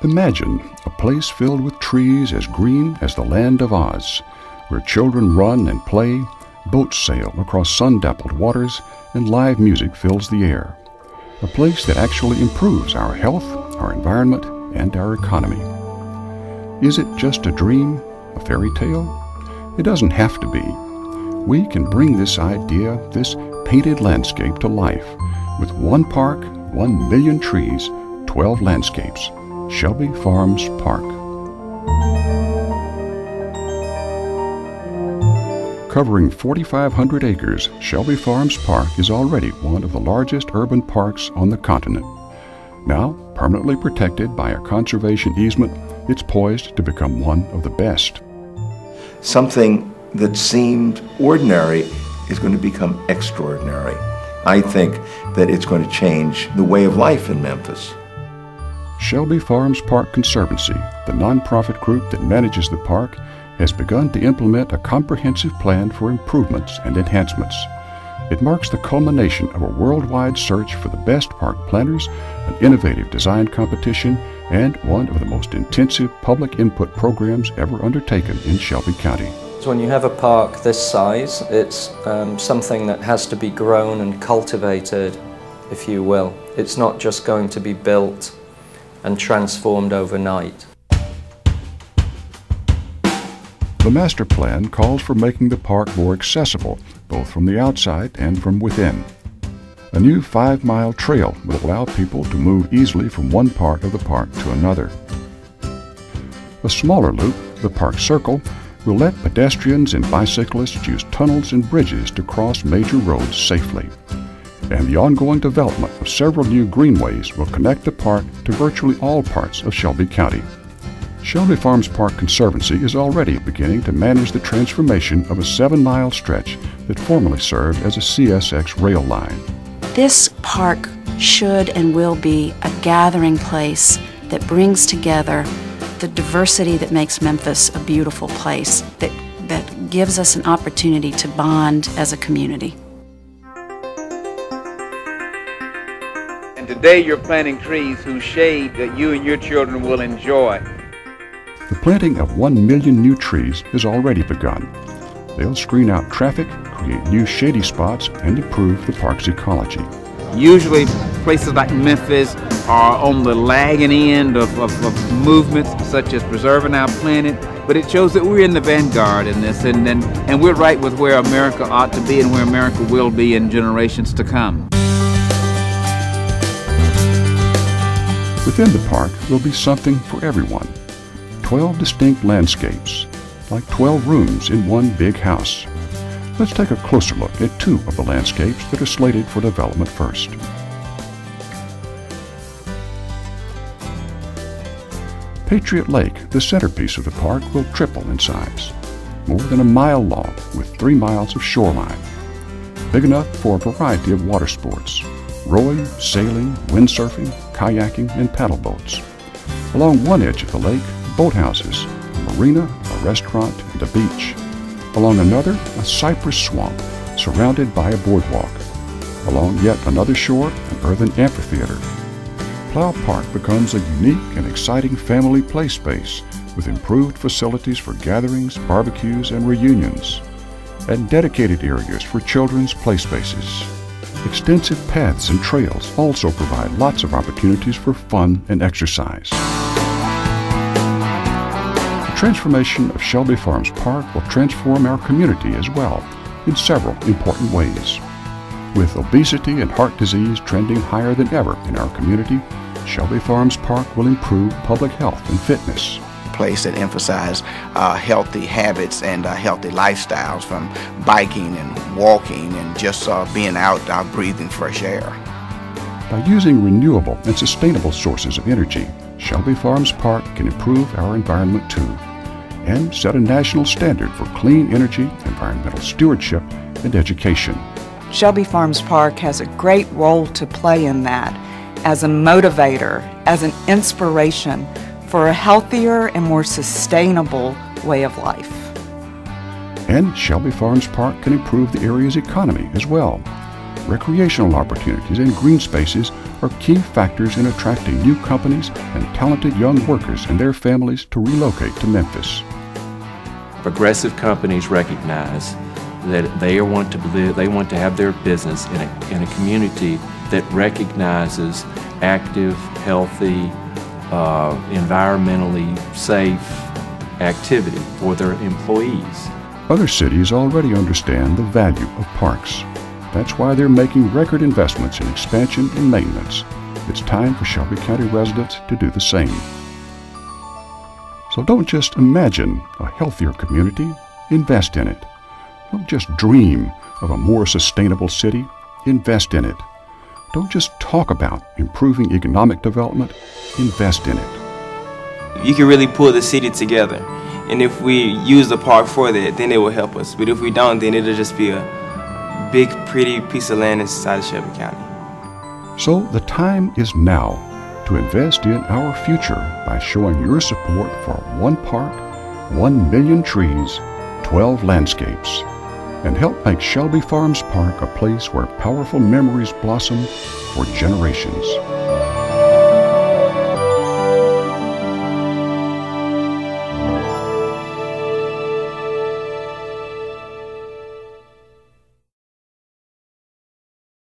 Imagine a place filled with trees as green as the land of Oz, where children run and play, boats sail across sun-dappled waters, and live music fills the air. A place that actually improves our health, our environment, and our economy. Is it just a dream, a fairy tale? It doesn't have to be. We can bring this idea, this painted landscape, to life with one park, 1 million trees, 12 landscapes. Shelby Farms Park. Covering 4,500 acres, Shelby Farms Park is already one of the largest urban parks on the continent. Now, permanently protected by a conservation easement, it's poised to become one of the best. Something that seemed ordinary is going to become extraordinary. I think that it's going to change the way of life in Memphis. Shelby Farms Park Conservancy, the nonprofit group that manages the park, has begun to implement a comprehensive plan for improvements and enhancements. It marks the culmination of a worldwide search for the best park planners, an innovative design competition, and one of the most intensive public input programs ever undertaken in Shelby County. So when you have a park this size, it's something that has to be grown and cultivated, if you will. It's not just going to be built and transformed overnight. The master plan calls for making the park more accessible, both from the outside and from within. A new 5-mile trail will allow people to move easily from one part of the park to another. A smaller loop, the Park Circle, will let pedestrians and bicyclists use tunnels and bridges to cross major roads safely. And the ongoing development of several new greenways will connect the park to virtually all parts of Shelby County. Shelby Farms Park Conservancy is already beginning to manage the transformation of a 7-mile stretch that formerly served as a CSX rail line. This park should and will be a gathering place that brings together the diversity that makes Memphis a beautiful place, that gives us an opportunity to bond as a community. And today you're planting trees whose shade that you and your children will enjoy. The planting of 1 million new trees has already begun. They'll screen out traffic, create new shady spots, and improve the park's ecology. Usually places like Memphis are on the lagging end of movements such as preserving our planet, but it shows that we're in the vanguard in this, and we're right with where America ought to be and where America will be in generations to come. Within the park will be something for everyone. 12 distinct landscapes, like 12 rooms in one big house. Let's take a closer look at 2 of the landscapes that are slated for development first. Patriot Lake, the centerpiece of the park, will triple in size. More than a mile long with 3 miles of shoreline. Big enough for a variety of water sports: rowing, sailing, windsurfing, kayaking, and paddle boats. Along one edge of the lake, boathouses, a marina, a restaurant, and a beach. Along another, a cypress swamp surrounded by a boardwalk. Along yet another shore, an earthen amphitheater. Plow Park becomes a unique and exciting family play space with improved facilities for gatherings, barbecues, and reunions, and dedicated areas for children's play spaces. Extensive paths and trails also provide lots of opportunities for fun and exercise. The transformation of Shelby Farms Park will transform our community as well in several important ways. With obesity and heart disease trending higher than ever in our community, Shelby Farms Park will improve public health and fitness. A place that emphasizes healthy habits and healthy lifestyles, from biking and walking and just being out breathing fresh air. By using renewable and sustainable sources of energy, Shelby Farms Park can improve our environment too, and set a national standard for clean energy, environmental stewardship, and education. Shelby Farms Park has a great role to play in that, as a motivator, as an inspiration for a healthier and more sustainable way of life. And Shelby Farms Park can improve the area's economy as well. Recreational opportunities and green spaces are key factors in attracting new companies and talented young workers and their families to relocate to Memphis. Progressive companies recognize that they want to have their business in a community that recognizes active, healthy, environmentally safe activity for their employees. Other cities already understand the value of parks. That's why they're making record investments in expansion and maintenance. It's time for Shelby County residents to do the same. So don't just imagine a healthier community, invest in it. Don't just dream of a more sustainable city, invest in it. Don't just talk about improving economic development, invest in it. You can really pull the city together. And if we use the park for that, then it will help us. But if we don't, then it'll just be a big, pretty piece of land inside of Shelby County. So the time is now to invest in our future by showing your support for 1 park, 1 million trees, 12 landscapes, and help make Shelby Farms Park a place where powerful memories blossom for generations.